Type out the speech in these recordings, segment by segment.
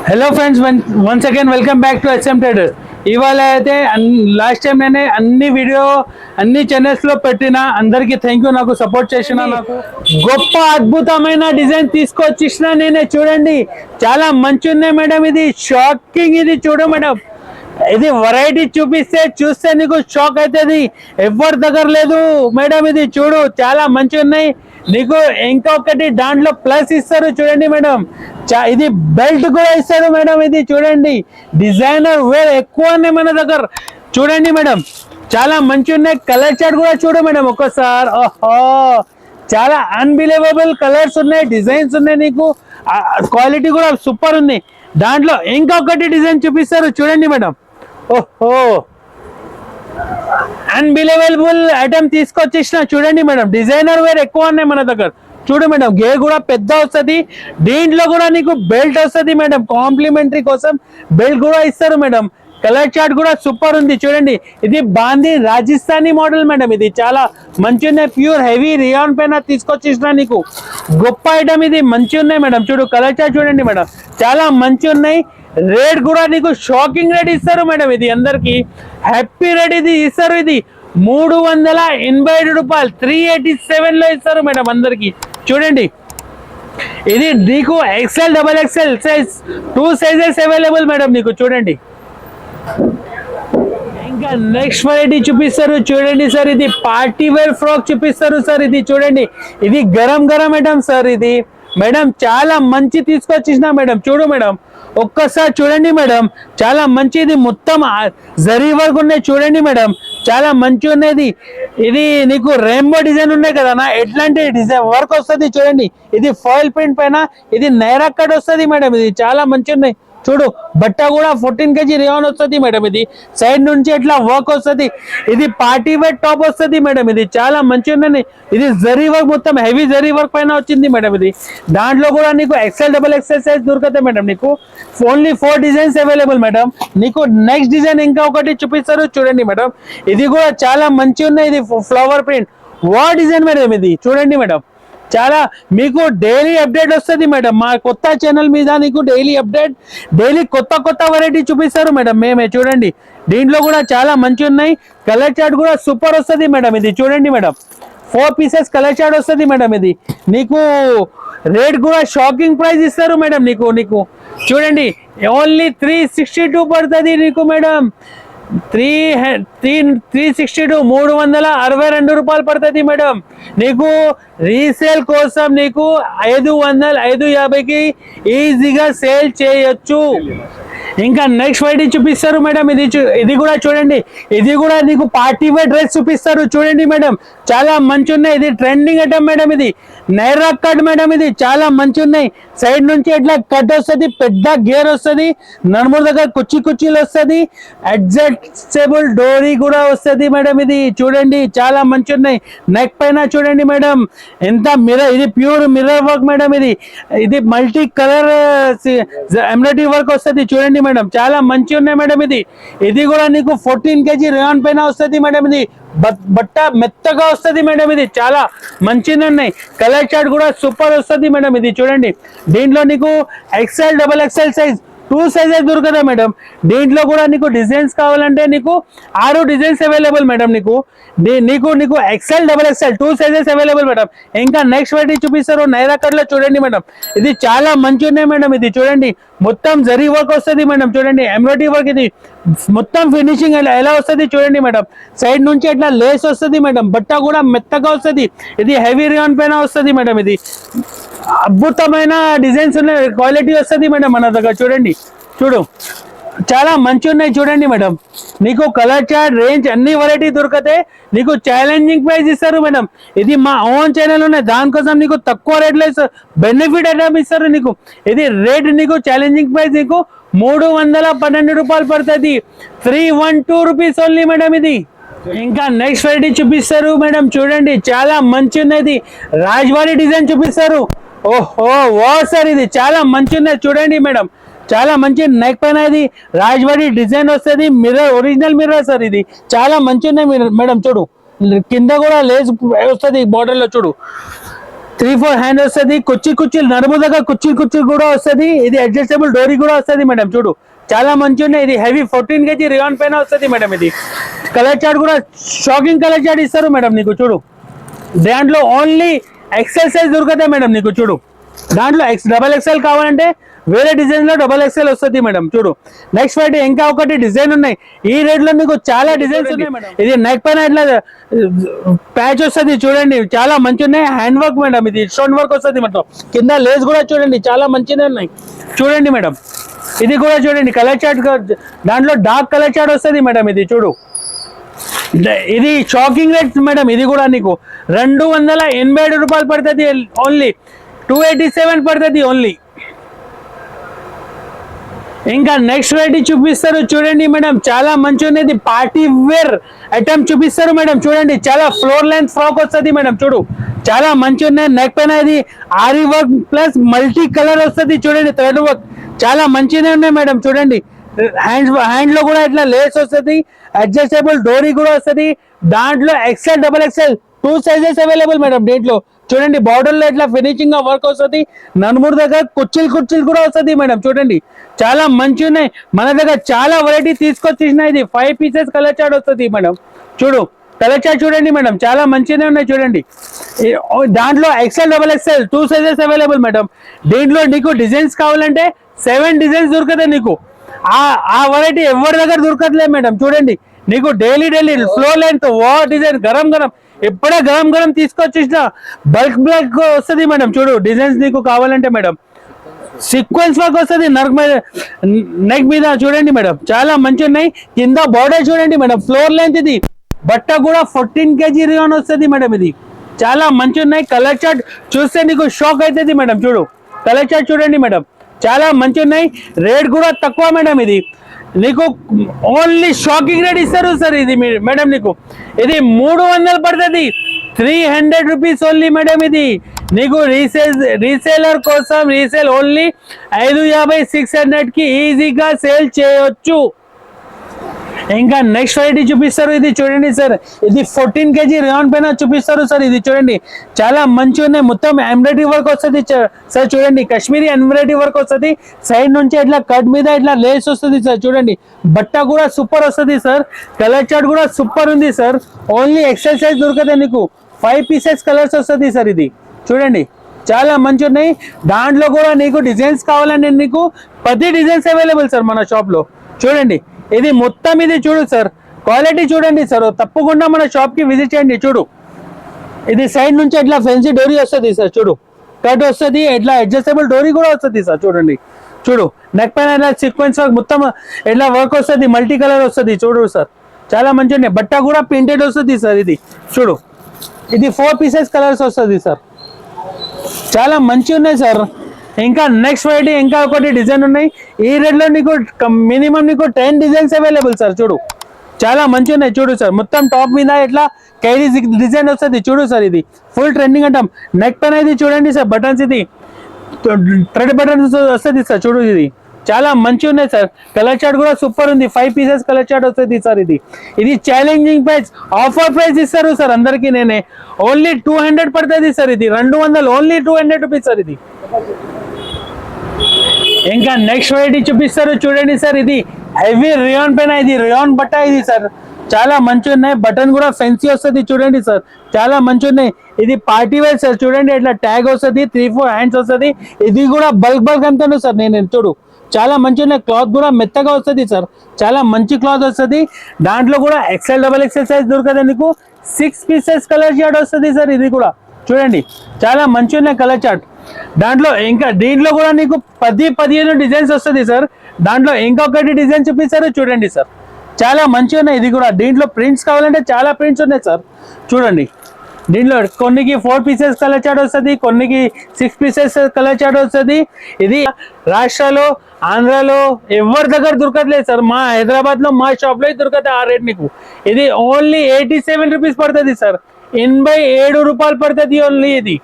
Hello friends, once again welcome back to SM traders. ఇవాళ అయితే last time నేను అన్ని ఛానల్స్ లో పెట్టిన అందరికి థ్యాంక్ యూ. నాకు సపోర్ట్ చేసిన నాకు గొప్ప అద్భుతమైన డిజైన్ తీసుకొచ్చిన నేనే. చూడండి, చాలా మంచి ఉన్నాయి మేడం. ఇది షాకింగ్. ఇది చూడు మేడం, ఇది వెరైటీ చూస్తే నీకు షాక్ అవుతుంది. ఎవరి దగ్గర లేదు మేడం. ఇది చూడు, చాలా మంచి ఉన్నాయి. నీకు ఇంకొకటి దాంట్లో ప్లస్ ఇస్తారు. చూడండి మేడం, ఇది బెల్ట్ కూడా ఇస్తారు మేడం. ఇది చూడండి, డిజైనర్ వేర్ ఎక్కువ ఉన్నాయి మన దగ్గర. చూడండి మేడం, చాలా మంచి ఉన్నాయి. కలర్ చార్ట్ కూడా చూడు మేడం ఒక్కసారి. ఓహో, చాలా అన్బిలీవబుల్ కలర్స్ ఉన్నాయి, డిజైన్స్ ఉన్నాయి. నీకు క్వాలిటీ కూడా సూపర్ ఉంది. దాంట్లో ఇంకొకటి డిజైన్ చూపిస్తారు. చూడండి మేడం, ఓహో, అన్బిలీవబుల్ ఐటమ్ తీసుకొచ్చేసిన. చూడండి మేడం, డిజైనర్ వేర్ ఎక్కువ ఉన్నాయి మన దగ్గర. చూడు మేడం, గే కూడా పెద్ద వస్తుంది. దీంట్లో కూడా నీకు బెల్ట్ వస్తుంది మేడం. కాంప్లిమెంటరీ కోసం బెల్ట్ కూడా ఇస్తారు మేడం. కలర్ చార్ట్ కూడా సూపర్ ఉంది. చూడండి, ఇది బాందీ రాజస్థానీ మోడల్ మేడం. ఇది చాలా మంచి ఉన్నాయి. ప్యూర్ హెవీ రియాన్ పైన తీసుకొచ్చేసిన నీకు గొప్ప ఐటమ్. ఇది మంచి ఉన్నాయి మేడం. చూడు, కలర్ చార్ట్ చూడండి మేడం, చాలా మంచి ఉన్నాయి. రేట్ కూడా నీకు షాకింగ్ రేట్ ఇస్తారు మేడం. ఇది అందరికి హ్యాపీ రేట్ ఇది ఇస్తారు. ఇది 387 రూపాయలు 387 లో ఇస్తారు మేడం అందరికి. చూడండి, ఇది నీకు XL XXL size 2 sizes available madam నీకు. చూడండి, ఇంకా నెక్స్ట్ వెరైటీ చూపిస్తారు. చూడండి సార్, ఇది పార్టీ వేర్ ఫ్రాక్ చూపిస్తారు సార్. ఇది చూడండి, ఇది గరం ఐటమ్ సార్. ఇది మేడం చాలా మంచి తీసుకొచ్చేసిన మేడం. చూడు మేడం, ఒక్కసారి చూడండి మేడం, చాలా మంచిది. మొత్తం జరీ వర్క్ ఉన్నాయి. చూడండి మేడం, చాలా మంచి ఉన్నది. ఇది నీకు రెయిన్బో డిజైన్ ఉన్నాయి కదా నా, ఎట్లాంటి డిజైన్ వర్క్ వస్తుంది. చూడండి, ఇది ఫాయిల్ ప్రింట్ పైన ఇది నైరా కట్ వస్తుంది మేడం. ఇది చాలా మంచి ఉన్నాయి. చూడు, బట్ట కూడా 14 kg రియాన్ వస్తుంది మేడం. ఇది సైడ్ నుంచి ఎట్లా వర్క్ వస్తుంది. ఇది పార్టీ వేర్ టాప్ వస్తుంది మేడం. ఇది చాలా మంచి ఉన్నది. ఇది జరీ వర్క్, మొత్తం హెవీ జరీ వర్క్ పైన వచ్చింది మేడం. ఇది దాంట్లో కూడా నీకు XL XXL సైజ్ దొరుకుతాయి మేడం. నీకు ఓన్లీ 4 డిజైన్స్ అవైలబుల్ మేడం. నీకు నెక్స్ట్ డిజైన్ ఇంకా ఒకటి చూపిస్తారు. చూడండి మేడం, ఇది కూడా చాలా మంచి ఉన్నాయి. ఇది ఫ్లవర్ ప్రింట్ వా డిజైన్ మేడం. ఇది చూడండి మేడం, చాలా మీకు డైలీ అప్డేట్ వస్తుంది మేడం. మా కొత్త ఛానల్ మీద నీకు డైలీ అప్డేట్, డైలీ కొత్త వెరైటీ చూపిస్తారు మేడం మేమే. చూడండి, దీంట్లో కూడా చాలా మంచి ఉన్నాయి. కలర్ చార్ట్ కూడా సూపర్ వస్తుంది మేడం. ఇది చూడండి మేడం, 4 పీసెస్ కలర్ చార్ట్ వస్తుంది మేడం. ఇది నీకు రేట్ కూడా షాకింగ్ ప్రైస్ ఇస్తారు మేడం. నీకు చూడండి, ఓన్లీ 362 పడుతుంది నీకు మేడం. 362 362 రూపాయలు పడుతుంది మేడం. నీకు రీసేల్ కోసం నీకు 550కి ఈజీగా సేల్ చేయొచ్చు. ఇంకా నెక్స్ట్ వెరైటీ చూపిస్తారు మేడం. ఇది కూడా చూడండి, ఇది కూడా నీకు పార్టీ వేర్ డ్రెస్ చూపిస్తారు. చూడండి మేడం, చాలా మంచి ఉన్నాయి. ఇది ట్రెండింగ్ ఐటమ్ మేడం. ఇది నైరా కట్ మేడం. ఇది చాలా మంచి ఉన్నాయి. సైడ్ నుంచి ఇట్లా కట్ వస్తుంది, పెద్ద గేర్ వస్తుంది, నడుము దగ్గర కుర్చీలు వస్తుంది, అడ్జస్టబుల్ డోరీ కూడా వస్తుంది మేడం. ఇది చూడండి, చాలా మంచి ఉన్నాయి. నెక్ పైన చూడండి మేడం, ఎంత మిర్రర్, ఇది ప్యూర్ మిర్రర్ వర్క్ మేడం. ఇది మల్టీ కలర్ ఎంబ్రాయిడరీ వర్క్ వస్తుంది. చూడండి మేడం, చాలా మంచి ఉన్నాయి మేడం. ఇది కూడా నీకు 14 kg రేయాన్ పైన వస్తుంది మేడం. ఇది బట్ట మెత్తగా వస్తుంది మేడం. ఇది చాలా మంచిగా ఉన్నాయి. కలర్ చార్ట్ కూడా సూపర్ వస్తుంది మేడం. ఇది చూడండి, దీంట్లో నీకు XL XXL సైజ్ 2 సైజెస్ దొరుకుతా మేడం. దీంట్లో కూడా నీకు డిజైన్స్ కావాలంటే నీకు 6 డిజైన్స్ అవైలబుల్ మేడం. నీకు XL XXL 2 sizes available madam. ఇంకా నెక్స్ట్ వెరైటీ చూపిస్తారు నైరా కట్ లో. చూడండి మేడం, ఇది చాలా మంచి ఉన్నాయి మేడం. ఇది చూడండి, మొత్తం జరీ వర్క్ వస్తుంది మేడం. చూడండి, ఎంబ్రాయిడరీ వర్క్. ఇది మొత్తం ఫినిషింగ్ ఎలా వస్తుంది చూడండి మేడం. సైడ్ నుంచి ఇట్లా లేస్ వస్తుంది మేడం. బట్ట కూడా మెత్తగా వస్తుంది. ఇది హెవీ రియాన్ పైన వస్తుంది మేడం. ఇది అద్భుతమైన డిజైన్స్ ఉన్నాయి, క్వాలిటీ వస్తుంది మేడం మన దగ్గర. చూడండి, చాలా మంచి ఉన్నాయి. చూడండి మేడం, నీకు కలర్ చార్ట్ రేంజ్ అన్ని వెరైటీ దొరికితే నీకు ఛాలెంజింగ్ ప్రైస్ ఇస్తారు మేడం. ఇది మా ఓన్ ఛానల్ ఉన్నాయి, దానికోసం నీకు తక్కువ రేట్లో ఇస్తారు, బెనిఫిట్ ఐటమ్ ఇస్తారు నీకు. ఇది రేట్ నీకు ఛాలెంజింగ్ ప్రైస్ నీకు 312 రూపాయలు పడుతుంది. 312 రూపీస్ ఓన్లీ మేడం. ఇది ఇంకా నెక్స్ట్ వెరైటీ చూపిస్తారు మేడం. చూడండి, చాలా మంచి ఉన్నది. రాజ్వారీ డిజైన్ చూపిస్తారు. ఓహో వా సార్, ఇది చాలా మంచి ఉన్నది. చూడండి మేడం, చాలా మంచి నెక్ పైన ఇది రాజ్వారీ డిజైన్ వస్తుంది. Mirror, original mirror sir. ఇది చాలా మంచి ఉన్నాయి మేడం. చూడు, కింద కూడా లేస్ వస్తుంది బార్డర్ లో. చూడు, 3-4 హ్యాండ్ వస్తుంది, కుర్చీ నడుము దగ్గర కుర్చీ కూడా వస్తుంది. ఇది అడ్జస్టబుల్ డోరీ కూడా వస్తుంది మేడం. చూడు చాలా మంచిగా ఉన్నాయి. ఇది హెవీ 14 kg రియాన్ పైన వస్తుంది మేడం. ఇది కలర్ చార్ట్ కూడా షాకింగ్ కలర్ చార్ట్ ఇస్తారు మేడం నీకు. చూడు దాంట్లో ఓన్లీ ఎక్సెల్ సైజ్ దొరుకుతాయి మేడం నీకు. చూడు దాంట్లో XXL కావాలంటే వేరే డిజైన్ లో XXL వస్తుంది మేడం. చూడు నెక్స్ట్ వైట్ ఇంకా ఒకటి డిజైన్ ఉన్నాయి. ఈ రేట్ లో మీకు చాలా డిజైన్స్ ఉన్నాయి మేడం. ఇది నెక్ పైన ఇట్లా ప్యాచ్ వస్తుంది చూడండి, చాలా మంచి ఉన్నాయి. హ్యాండ్ వర్క్ మేడం, ఇది స్టోన్ వర్క్ వస్తుంది మొత్తం. కింద లేస్ కూడా చూడండి చాలా మంచిగా ఉన్నాయి. చూడండి మేడం ఇది కూడా చూడండి కలర్ చార్ట్, దాంట్లో డార్క్ కలర్ చార్ట్ వస్తుంది మేడం. ఇది చూడు ఇది షాకింగ్ రేట్ మేడం. ఇది కూడా నీకు 287 రూపాయలు పడుతుంది ఓన్లీ. 287 పడుతుంది ఓన్లీ. ఇంకా నెక్స్ట్ వెరైటీ చూపిస్తారు చూడండి మేడం, చాలా మంచి ఉన్నది. పార్టీ వేర్ ఐటమ్ చూపిస్తారు మేడం. చూడండి చాలా ఫ్లోర్ లెంత్ ఫ్రాక్ వస్తుంది మేడం. చూడు చాలా మంచి ఉన్నాయి. నెక్ పైన ఇది ఆరి వర్క్ ప్లస్ మల్టీ కలర్ వస్తుంది. చూడండి థ్రెడ్ వర్క్ చాలా మంచిగా ఉన్నాయి మేడం. చూడండి హ్యాండ్ లో కూడా ఇట్లా లేస్ వస్తుంది, అడ్జస్టబుల్ డోరీ కూడా వస్తుంది. దాంట్లో XL XXL 2 sizes available madam దీంట్లో. చూడండి బార్డర్ లో ఇట్లా ఫినిషింగ్ వర్క్ వస్తుంది. నలుమూడు దగ్గర కుర్చీలు కూడా వస్తుంది మేడం. చూడండి చాలా మంచి ఉన్నాయి. మన దగ్గర చాలా వెరైటీ తీసుకొచ్చేసిన. ఇది 5 పీసెస్ కలర్ చార్ట్ వస్తుంది మేడం. చూడు కలర్ చార్ట్ చూడండి మేడం, చాలా మంచిగానే ఉన్నాయి. చూడండి దాంట్లో XL XXL 2 sizes available madam. దీంట్లో నీకు డిజైన్స్ కావాలంటే 7 డిజైన్స్ దొరుకుతాయి నీకు. ఆ వెరైటీ ఎవరి దగ్గర దొరకట్లేదు మేడం. చూడండి నీకు daily flow length design garam ఎప్పుడే గరం తీసుకొచ్చేసిన బల్క్ వస్తుంది మేడం. చూడు డిజైన్స్ నీకు కావాలంటే మేడం సీక్వెన్స్ వర్క్ వస్తుంది నెక్ మీద. చూడండి మేడం చాలా మంచి ఉన్నాయి. కింద బార్డర్ చూడండి మేడం, ఫ్లోర్ లెంత్. ఇది బట్ట కూడా 14 kg రియాన్ వస్తుంది మేడం. ఇది చాలా మంచి ఉన్నాయి. కలర్ చార్ట్ చూస్తే నీకు షాక్ అవుతుంది మేడం. చూడు కలర్ చార్ట్ చూడండి మేడం, చాలా మంచి ఉన్నాయి. రేట్ కూడా తక్కువ మేడం. ఇది నీకు ఓన్లీ షాకింగ్ రేట్ ఇస్తారు సార్. ఇది మేడం నీకు ఇది 300 పడుతుంది. 300 రూపీస్ ఓన్లీ మేడం. ఇది నీకు రీసేలర్ కోసం రీసేల్ ఓన్లీ 550 600 కి ఈజీగా సేల్ చేయొచ్చు. ఇంకా నెక్స్ట్ వెరైటీ చూపిస్తారు. ఇది చూడండి సార్, ఇది 14 kg రియాన్ పైన చూపిస్తారు సార్. ఇది చూడండి చాలా మంచి ఉన్నాయి. మొత్తం ఎంబ్రాయిడరీ వర్క్ వస్తుంది సార్. చూడండి కాశ్మీరీ ఎంబ్రాయిడరీ వర్క్ వస్తుంది. సైడ్ నుంచి ఇట్లా కట్ మీద ఇట్లా లేస్ వస్తుంది సార్. చూడండి బట్ట కూడా సూపర్ వస్తుంది సార్. కలర్ చార్ట్ కూడా సూపర్ ఉంది సార్. ఓన్లీ XL సైజ్ దొరుకుతుంది నీకు. 5 పీసెస్ కలర్స్ వస్తుంది సార్. ఇది చూడండి చాలా మంచి ఉన్నాయి. దాంట్లో కూడా నీకు డిజైన్స్ కావాలంటే నీకు 10 డిజైన్స్ అవైలబుల్ సార్ మన షాప్ లో. చూడండి ఇది మొత్తం ఇది చూడు సార్, క్వాలిటీ చూడండి సార్. తప్పకుండా మన షాప్ కి విజిట్ చేయండి. చూడు ఇది సైడ్ నుంచి ఇట్లా ఫెన్సీ డోరీ వస్తుంది సార్. చూడు కట్ వస్తుంది, ఇట్లా అడ్జస్టబుల్ డోరీ కూడా వస్తుంది సార్. చూడండి చూడు నెక్ పైన ఇట్లా సీక్వెన్స్ వర్క్ మొత్తం ఇట్లా వర్క్ వస్తుంది, మల్టీ కలర్ వస్తుంది. చూడు సార్ చాలా మంచి ఉన్నాయి. బట్ట కూడా ప్రింటెడ్ వస్తుంది సార్. ఇది చూడు ఇది 4 పీసెస్ కలర్స్ వస్తుంది సార్. చాలా మంచి ఉన్నాయి సార్. ఇంకా నెక్స్ట్ వెరైటీ ఇంకా ఒకటి డిజైన్ ఉన్నాయి. ఈ రేట్ లో నీకు మినిమం నీకు 10 డిజైన్స్ అవైలబుల్ సార్. చూడు చాలా మంచి ఉన్నాయి. చూడు సార్ మొత్తం టాప్ మీద ఇట్లా కైరీ డిజైన్ వస్తుంది. చూడు సార్ ఇది ఫుల్ ట్రెండింగ్ అంటాం. నెక్ పైన ఇది చూడండి సార్ బటన్స్, ఇది థ్రెడ్ బటన్స్ వస్తుంది సార్. చూడు ఇది చాలా మంచి ఉన్నాయి సార్. కలర్ చార్ట్ కూడా సూపర్ ఉంది. 5 పీసెస్ కలర్ చార్ట్ వస్తుంది సార్. ఇది ఛాలెంజింగ్ ప్రైస్, ఆఫర్ ప్రైస్ ఇస్తారు సార్ అందరికి. నేనే ఓన్లీ 200 పడుతుంది సార్. ఇది 200 ఓన్లీ 200 రూపీస్ సార్. ఇది ఇంకా నెక్స్ట్ వెరైటీ చూపిస్తారు చూడండి సార్. ఇది హెవీ రియాన్ పైన, ఇది రియాన్ బట్ట ఇది సార్. చాలా మంచి ఉన్నాయి. బటన్ కూడా ఫెన్సీ వస్తుంది. చూడండి సార్ చాలా మంచి ఉన్నాయి. ఇది పార్టీ వేర్ సార్. చూడండి ఇట్లా ట్యాగ్ వస్తుంది, 3-4 హ్యాండ్స్ వస్తుంది. ఇది కూడా బల్క్ అంటాను సార్ నేను. చూడు చాలా మంచి ఉన్నాయి. క్లాత్ కూడా మెత్తగా వస్తుంది సార్. చాలా మంచి క్లాత్ వస్తుంది. దాంట్లో కూడా XL XXL సైజ్ దొరకదు నీకు. 6 పీసెస్ కలర్ చార్ట్ వస్తుంది సార్. ఇది కూడా చూడండి చాలా మంచి ఉన్నాయి కలర్ చార్ట్. దాంట్లో ఇంకా దీంట్లో కూడా నీకు 10-15 డిజైన్స్ వస్తుంది సార్. దాంట్లో ఇంకొకటి డిజైన్ చూపిస్తారు చూడండి సార్. చాలా మంచిగా ఉన్నాయి. ఇది కూడా దీంట్లో ప్రింట్స్ కావాలంటే చాలా ప్రింట్స్ ఉన్నాయి సార్. చూడండి దీంట్లో కొన్నికి 4 పీసెస్ కలర్ చార్ట్ వస్తుంది, కొన్నికి 6 పీసెస్ కలర్ చార్ట్ వస్తుంది. ఇది రాష్ట్రాల్లో ఆంధ్రాలో ఎవరి దగ్గర దొరకట్లేదు సార్. మా హైదరాబాద్ లో మా షాప్ లో దొరకదు ఆ రేట్ నీకు. ఇది ఓన్లీ 87 రూపీస్ పడుతుంది సార్. 87 రూపాయలు పడుతుంది ఓన్లీ. ఇది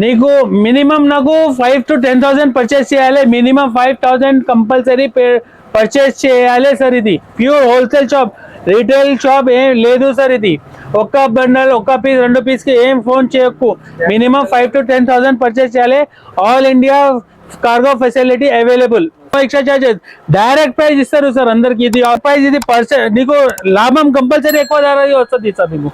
నీకు మినిమం నాకు 5 to 10,000 పర్చేస్ చేయాలి. మినిమం 5,000 కంపల్సరీ పర్చేస్ చేయాలి సార్. ఇది pure wholesale shop, retail shop ఏం లేదు సార్. ఇది ఒక్క బండల్ ఒక్క పీస్ రెండు పీస్ కి ఏం ఫోన్ చేయకు, మినిమం 5 to 10,000 పర్చేస్ చేయాలి. All India cargo facility available, extra charges. Direct price ఇస్తారు సార్ అందరికి. ఇది ప్రైస్, ఇది పర్సెంట్ నీకు లాభం కంపల్సరీ ఎక్కువ ధర వస్తుంది సార్ మీకు.